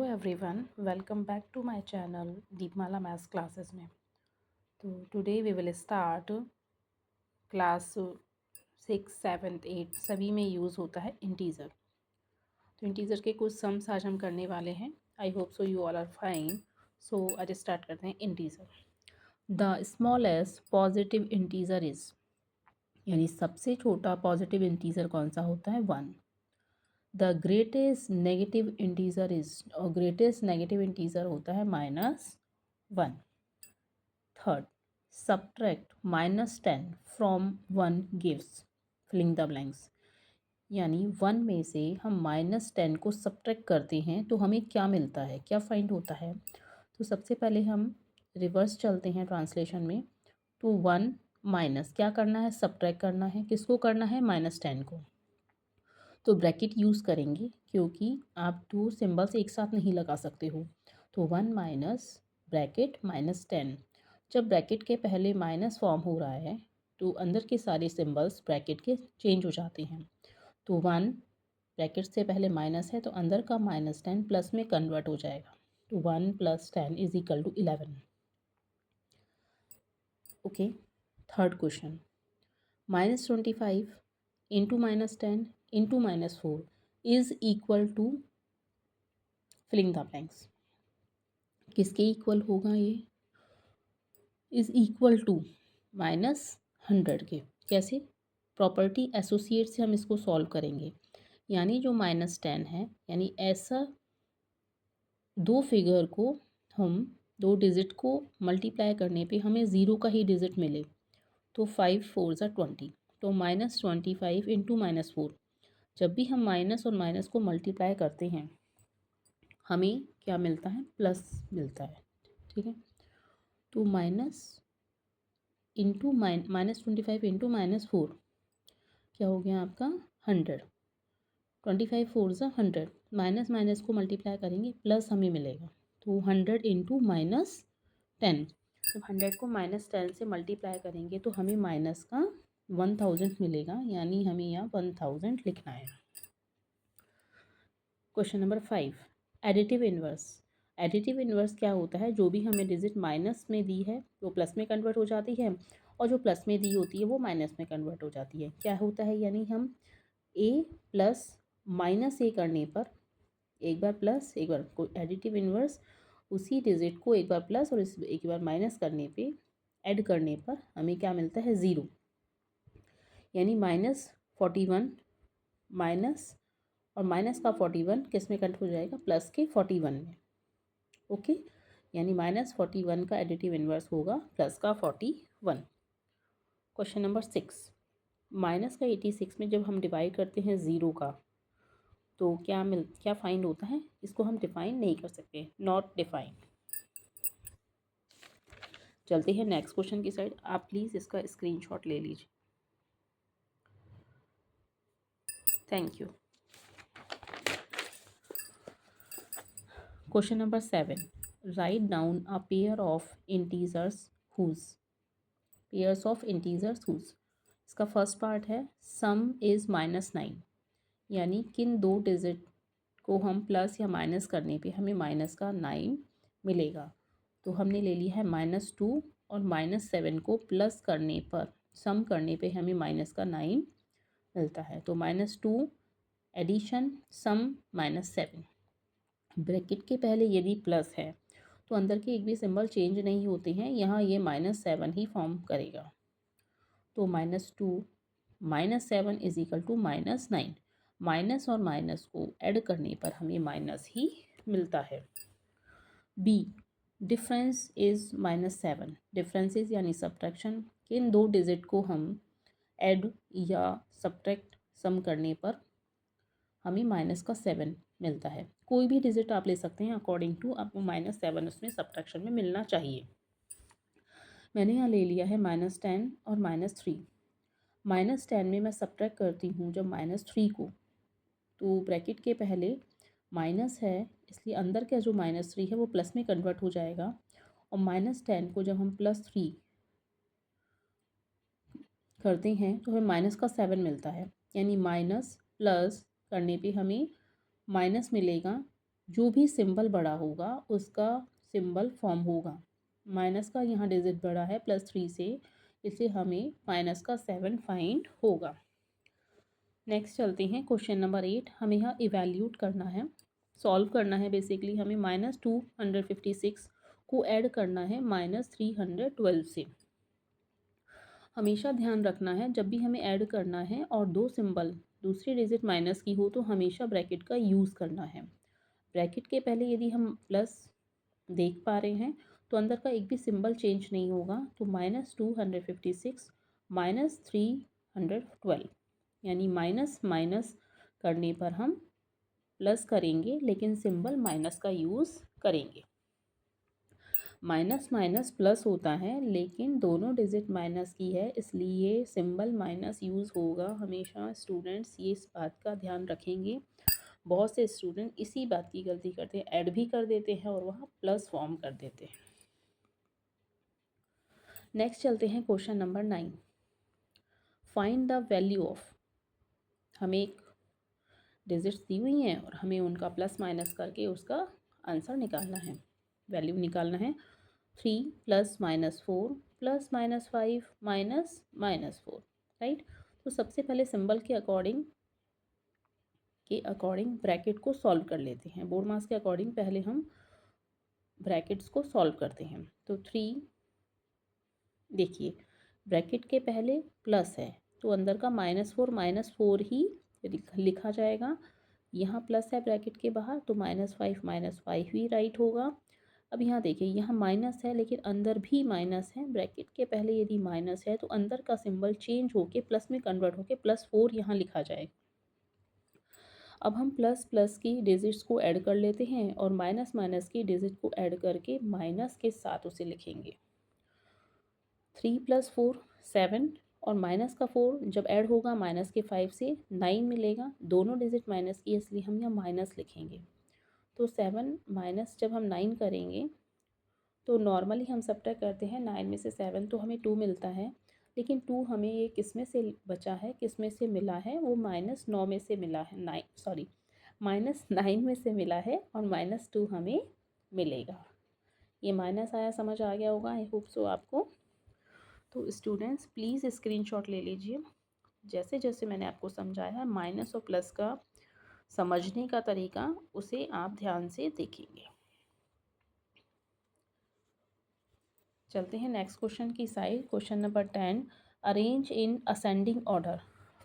everyone, welcome back to my channel Deepmala Maths classes में। तो today we will start class 6, 7, 8 सभी में use होता है इंटीज़र। तो इंटीज़र के कुछ सम्स आज हम करने वाले हैं। I hope so you all are fine. So आज स्टार्ट करते हैं integer. The smallest positive integer is, यानी सबसे छोटा पॉजिटिव इंटीज़र कौन सा होता है? 1। The greatest negative integer is, और ग्रेटेस्ट नेगेटिव इंटीज़र होता है -1। Third, subtract -10 from 1 gives, filling the blanks, यानी 1 में से हम -10 को सब्ट्रैक्ट करते हैं तो हमें क्या मिलता है, क्या फाइंड होता है? तो सबसे पहले हम रिवर्स चलते हैं ट्रांसलेशन में। तो 1 माइनस क्या करना है? सब्ट्रैक्ट करना है। किसको करना है? -10 को। तो ब्रैकेट यूज़ करेंगे क्योंकि आप दो सिंबल्स एक साथ नहीं लगा सकते हो। तो 1 माइनस ब्रैकेट -10। जब ब्रैकेट के पहले माइनस फॉर्म हो रहा है तो अंदर के सारे सिंबल्स ब्रैकेट के चेंज हो जाते हैं। तो 1 ब्रैकेट से पहले माइनस है तो अंदर का -10 प्लस में कन्वर्ट हो जाएगा। तो 1 + 10 = 11। Okay, third question, -25 into -10 into -4 is equal to, filling the blanks. किसके इक्वल होगा ये? इज़ इक्वल टू -100 के। कैसे? प्रॉपर्टी एसोसिएट से हम इसको सॉल्व करेंगे। यानी जो -10 है, यानी ऐसा दो फिगर को हम दो डिजिट को मल्टीप्लाई करने पे हमें ज़ीरो का ही डिजिट मिले। तो 5 4 ज़ा 20। तो -25 इंटू -4, जब भी हम माइनस और माइनस को मल्टीप्लाई करते हैं हमें क्या मिलता है? प्लस मिलता है। ठीक है, तो -25 इंटू -4 क्या हो गया आपका? 100। 25 4 ज़ा 100, माइनस माइनस को मल्टीप्लाई करेंगे प्लस हमें मिलेगा। तो 100 इंटू -10, जब 100 को -10 से मल्टीप्लाई करेंगे तो हमें माइनस का 1000 मिलेगा, यानी हमें यहाँ 1000 लिखना है। Question number 5, additive inverse. Additive inverse क्या होता है? जो भी हमें डिजिट माइनस में दी है वो प्लस में कन्वर्ट हो जाती है, और जो प्लस में दी होती है वो माइनस में कन्वर्ट हो जाती है। क्या होता है? यानी हम a प्लस -a करने पर, एक बार प्लस एक बार, कोई एडिटिव इन्वर्स उसी डिजिट को एक बार प्लस और एक बार माइनस करने पे, ऐड करने पर हमें क्या मिलता है? 0। यानी -41 माइनस और माइनस का 41 किस में कन्वर्ट हो जाएगा? प्लस के 41 में। ओके, यानी -41 का एडिटिव इन्वर्स होगा प्लस का 41। क्वेश्चन नंबर 6, -86 में जब हम डिवाइड करते हैं 0 का तो क्या फाइंड होता है? इसको हम डिफाइन नहीं कर सकते, नॉट डिफाइंड। चलते हैं नेक्स्ट क्वेश्चन की साइड। आप प्लीज़ इसका स्क्रीनशॉट ले लीजिए। Thank you. Question number 7, write down a pair of integers whose. Pairs of integers whose, इसका फर्स्ट पार्ट है सम इज़ -9, यानी किन दो डिजिट को हम प्लस या माइनस करने पे हमें माइनस का 9 मिलेगा। तो हमने ले लिया है -2 और -7 को प्लस करने पर, सम करने पे हमें माइनस का 9 मिलता है। तो -2 एडिशन सम -7। ब्रैकेट के पहले यदि प्लस है तो अंदर के एक भी सिंबल चेंज नहीं होते हैं, यहाँ ये -7 ही फॉर्म करेगा। तो -2 -7 = -9। माइनस और माइनस को ऐड करने पर हमें माइनस ही मिलता है। B, difference is -7। डिफरेंसेस यानी सब्ट्रैक्शन, किन दो डिजिट को हम ऐड या सब्ट्रैक्ट सम करने पर हमें माइनस का 7 मिलता है। कोई भी डिजिट आप ले सकते हैं, अकॉर्डिंग टू आपको -7 उसमें सब्ट्रैक्शन में मिलना चाहिए। मैंने यहाँ ले लिया है -10 और -3। -10 में मैं सब्ट्रैक्ट करती हूँ जब -3 को, तो ब्रैकेट के पहले माइनस है इसलिए अंदर का जो -3 है वो प्लस में कन्वर्ट हो जाएगा, और -10 को जब हम +3 करते हैं तो हमें माइनस का 7 मिलता है। यानी माइनस प्लस करने पे हमें माइनस मिलेगा जो भी सिंबल बड़ा होगा उसका सिंबल फॉर्म होगा। माइनस का यहाँ डिजिट बड़ा है +3 से, इसलिए हमें माइनस का 7 फाइंड होगा। नेक्स्ट चलते हैं क्वेश्चन नंबर 8। हमें यहाँ इवैल्यूएट करना है, सॉल्व करना है। बेसिकली हमें -256 को ऐड करना है -312 से। हमेशा ध्यान रखना है जब भी हमें ऐड करना है और दो सिंबल दूसरी डिजिट माइनस की हो तो हमेशा ब्रैकेट का यूज़ करना है। ब्रैकेट के पहले यदि हम प्लस देख पा रहे हैं तो अंदर का एक भी सिंबल चेंज नहीं होगा। तो -256 -312, यानी माइनस माइनस करने पर हम प्लस करेंगे लेकिन सिंबल माइनस का यूज़ करेंगे। माइनस माइनस प्लस होता है लेकिन दोनों डिजिट माइनस की है, इसलिए सिंबल माइनस यूज़ होगा। हमेशा स्टूडेंट्स ये इस बात का ध्यान रखेंगे। बहुत से स्टूडेंट इसी बात की गलती करते हैं, ऐड भी कर देते हैं और वहाँ प्लस फॉर्म कर देते हैं। नेक्स्ट चलते हैं question number 9। Find the value of, हमें एक डिजिट्स दी हुई हैं और हमें उनका प्लस माइनस करके उसका आंसर निकालना है, वैल्यू निकालना है। 3 +- 4 +- 5 -4, राइट। तो सबसे पहले सिंबल के अकॉर्डिंग ब्रैकेट को सॉल्व कर लेते हैं। बोर्ड मास के अकॉर्डिंग पहले हम ब्रैकेट्स को सॉल्व करते हैं। तो 3, देखिए ब्रैकेट के पहले प्लस है तो अंदर का -4 ही लिखा जाएगा। यहाँ प्लस है ब्रैकेट के बाहर तो -5 ही राइट होगा। अब यहाँ देखिए यहाँ माइनस है लेकिन अंदर भी माइनस है। ब्रैकेट के पहले यदि माइनस है तो अंदर का सिंबल चेंज होके प्लस में कन्वर्ट होके +4 यहाँ लिखा जाएगा। अब हम प्लस प्लस की डिजिट्स को ऐड कर लेते हैं और माइनस माइनस की डिजिट को ऐड करके माइनस के साथ उसे लिखेंगे। 3 + 4 7 और माइनस का 4 जब ऐड होगा माइनस के 5 से 9 मिलेगा। दोनों डिजिट माइनस की इसलिए हम यहाँ माइनस लिखेंगे। तो 7 माइनस जब हम 9 करेंगे तो नॉर्मली हम सब्ट्रैक्ट करते हैं 9 में से 7 तो हमें 2 मिलता है। लेकिन 2 हमें ये किस में से बचा है, किस में से मिला है, वो -9 में से मिला है। -9 में से मिला है और -2 हमें मिलेगा। ये माइनस आया, समझ आ गया होगा, आई होप सो आपको। तो स्टूडेंट्स प्लीज़ स्क्रीनशॉट ले लीजिए। जैसे जैसे मैंने आपको समझाया माइनस और प्लस का समझने का तरीका, उसे आप ध्यान से देखेंगे। चलते हैं नेक्स्ट क्वेश्चन की side. Question number 10, arrange in ascending order.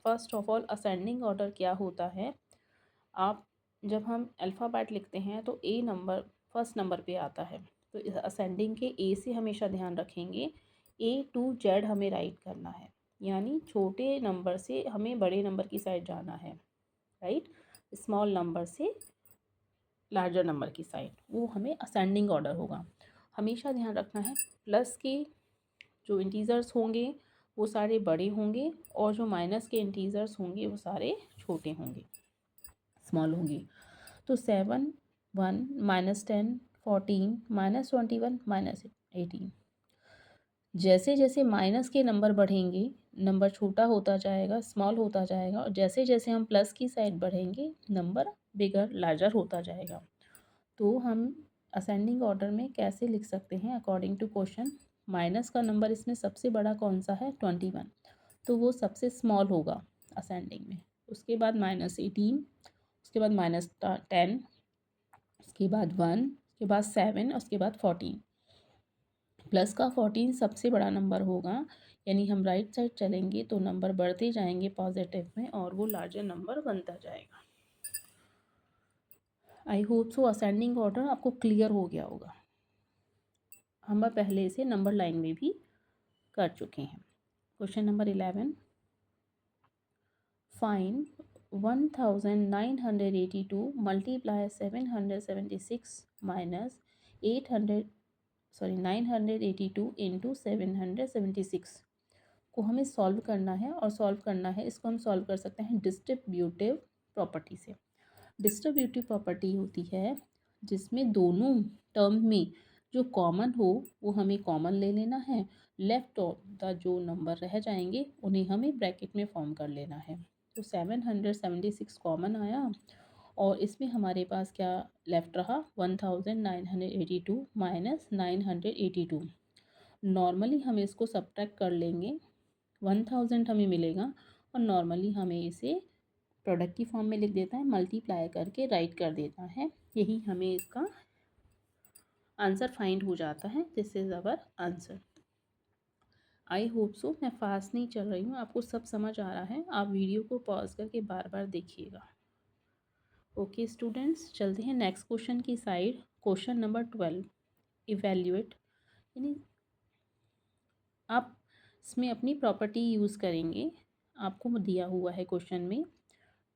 First of all ascending order क्या होता है? आप जब हम अल्फ़ाबेट लिखते हैं तो ए नंबर फर्स्ट नंबर पे आता है। तो इस असेंडिंग के ए से हमेशा ध्यान रखेंगे। A to Z हमें राइट करना है, यानी छोटे नंबर से हमें बड़े नंबर की साइड जाना है, राइट। स्मॉल नंबर से लार्जर नंबर की साइड, वो हमें असेंडिंग ऑर्डर होगा। हमेशा ध्यान रखना है प्लस के जो इंटीजर्स होंगे वो सारे बड़े होंगे और जो माइनस के इंटीजर्स होंगे वो सारे छोटे होंगे, स्मॉल होंगे। तो 7 1 -10 14 -21 -18। जैसे जैसे माइनस के नंबर बढ़ेंगे नंबर छोटा होता जाएगा, स्मॉल होता जाएगा, और जैसे जैसे हम प्लस की साइड बढ़ेंगे नंबर बिगर लार्जर होता जाएगा। तो हम असेंडिंग ऑर्डर में कैसे लिख सकते हैं अकॉर्डिंग टू क्वेश्चन? माइनस का नंबर इसमें सबसे बड़ा कौन सा है? 21, तो वो सबसे स्मॉल होगा असेंडिंग में। उसके बाद -18, उसके बाद -10, उसके बाद 1, उसके बाद 7, उसके बाद 14। प्लस का 14 सबसे बड़ा नंबर होगा, यानी हम राइट साइड चलेंगे तो नंबर बढ़ते जाएंगे पॉजिटिव में और वो लार्जर नंबर बनता जाएगा। आई होप सो असेंडिंग ऑर्डर आपको क्लियर हो गया होगा। हम पहले से नंबर लाइन में भी कर चुके हैं। Question number 11, find 1982 multiply 776 minus 982 into 776 को हमें सॉल्व करना है। और सॉल्व करना है, इसको हम सॉल्व कर सकते हैं डिस्ट्रीब्यूटिव प्रॉपर्टी से। डिस्ट्रीब्यूटिव प्रॉपर्टी होती है जिसमें दोनों टर्म में जो कॉमन हो वो हमें कॉमन ले लेना है, लेफ्ट ऑफ द जो नंबर रह जाएंगे उन्हें हमें ब्रैकेट में फॉर्म कर लेना है। तो 776 कॉमन आया और इसमें हमारे पास क्या लेफ्ट रहा 1982 माइनस 982। नॉर्मली हम इसको सब्ट्रैक्ट कर लेंगे, 1000 हमें मिलेगा और नॉर्मली हमें इसे प्रोडक्ट की फॉर्म में लिख देता है, मल्टीप्लाई करके राइट कर देता है। यही हमें इसका आंसर फाइंड हो जाता है। This is our answer. I hope सो। मैं फास्ट नहीं चल रही हूँ, आपको सब समझ आ रहा है। आप वीडियो को पॉज करके बार बार देखिएगा। ओके स्टूडेंट्स, चलते हैं नेक्स्ट क्वेश्चन की साइड। क्वेश्चन नंबर 12, इवेल्युएट, यानी आप इसमें अपनी प्रॉपर्टी यूज़ करेंगे। आपको दिया हुआ है क्वेश्चन में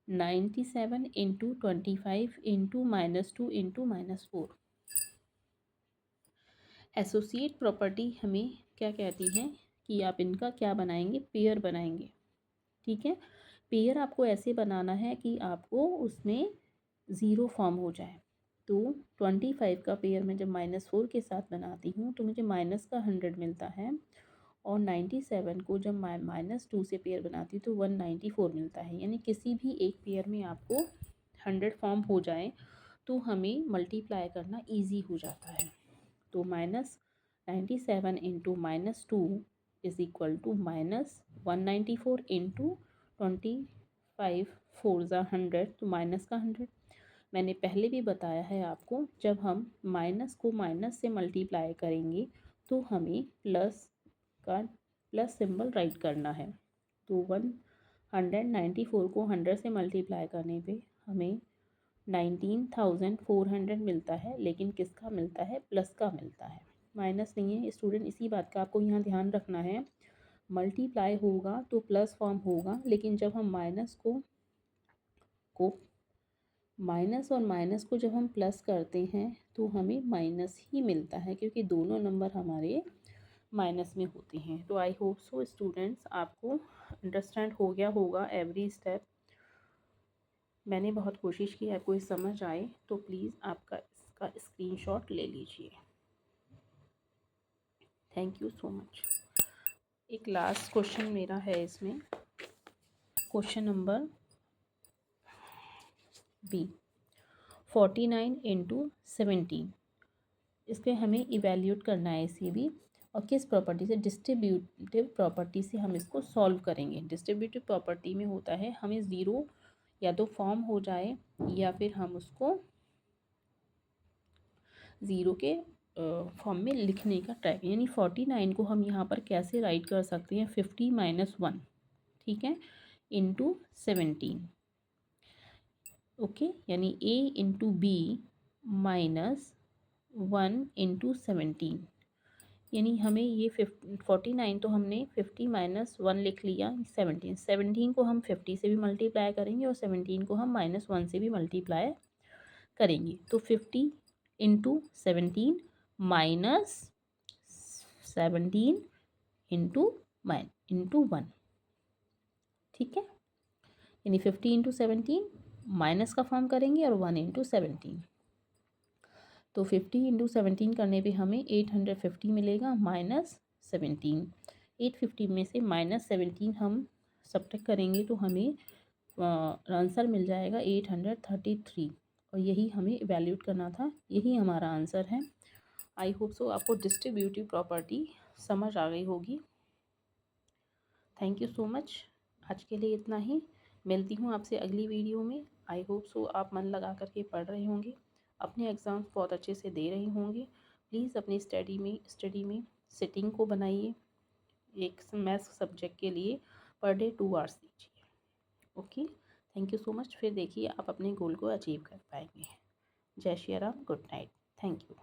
97 into 25 into -2 into -4। Associate property हमें क्या कहती है कि आप इनका क्या बनाएंगे, पेयर बनाएंगे। ठीक है, पेयर आपको ऐसे बनाना है कि आपको उसमें ज़ीरो फॉर्म हो जाए। तो 25 का पेयर मैं जब -4 के साथ बनाती हूँ तो मुझे माइनस का 100 मिलता है, और 97 को जब मैं -2 से पेयर बनाती हूँ तो 194 मिलता है। यानी किसी भी एक पेयर में आपको 100 फॉर्म हो जाए तो हमें मल्टीप्लाई करना ईजी हो जाता है। तो -97 into -2 is equal to -194 into 25 4 ज़ा 100, तो माइनस का 100। मैंने पहले भी बताया है आपको, जब हम माइनस को माइनस से मल्टीप्लाई करेंगे तो हमें प्लस सिंबल राइट करना है। तो 194 को 100 से मल्टीप्लाई करने पे हमें 19,400 मिलता है, लेकिन किसका मिलता है, प्लस का मिलता है, माइनस नहीं है स्टूडेंट। इसी बात का आपको यहाँ ध्यान रखना है। मल्टीप्लाई होगा तो प्लस फॉर्म होगा, लेकिन जब हम माइनस और माइनस को जब हम प्लस करते हैं तो हमें माइनस ही मिलता है, क्योंकि दोनों नंबर हमारे माइनस में होते हैं। तो आई होप सो स्टूडेंट्स, आपको अंडरस्टैंड हो गया होगा एवरी स्टेप। मैंने बहुत कोशिश की आपको ये समझ आए, तो प्लीज़ आपका इसका स्क्रीनशॉट ले लीजिए। Thank you so much. एक लास्ट क्वेश्चन मेरा है इसमें, क्वेश्चन नंबर बी, 49 इंटू 17। इसके हमें इवेल्यूट करना है इसी भी, और किस प्रॉपर्टी से, डिस्ट्रीब्यूटिव प्रॉपर्टी से हम इसको सॉल्व करेंगे। डिस्ट्रीब्यूटिव प्रॉपर्टी में होता है हमें ज़ीरो या तो फॉर्म हो जाए या फिर हम उसको ज़ीरो के फॉर्म में लिखने का ट्राई। यानी 49 को हम यहाँ पर कैसे राइट कर सकते हैं, 50 - 1, ठीक है, इंटू 17। ओके, यानी A इंटू B -1 इंटू 17। यानी हमें ये 49 तो हमने 50 - 1 लिख लिया, 17 को हम 50 से भी मल्टीप्लाई करेंगे और 17 को हम -1 से भी मल्टीप्लाई करेंगे। तो 50 इंटू 17 -17 इंटू 1, ठीक है। यानी 50 इंटू 17 माइनस का फॉर्म करेंगे और 1 इंटू 17। तो 50 इंटू 17 करने पे हमें 850 मिलेगा -17। 850 में से -17 हम सब्ट्रैक्ट करेंगे तो हमें आंसर मिल जाएगा 833, और यही हमें इवैल्यूएट करना था, यही हमारा आंसर है। आई होप सो आपको डिस्ट्रीब्यूटिव प्रॉपर्टी समझ आ गई होगी। Thank you so much. आज के लिए इतना ही, मिलती हूँ आपसे अगली वीडियो में। आई होप सो आप मन लगा करके पढ़ रहे होंगे, अपने एग्ज़ाम्स बहुत अच्छे से दे रहे होंगे। प्लीज़ अपनी स्टडी में सिटिंग को बनाइए। एक मैथ्स सब्जेक्ट के लिए पर डे 2 आवर्स दीजिए। Okay, thank you so much. फिर देखिए आप अपने गोल को अचीव कर पाएंगे। जय Shri Ram, good night, thank you.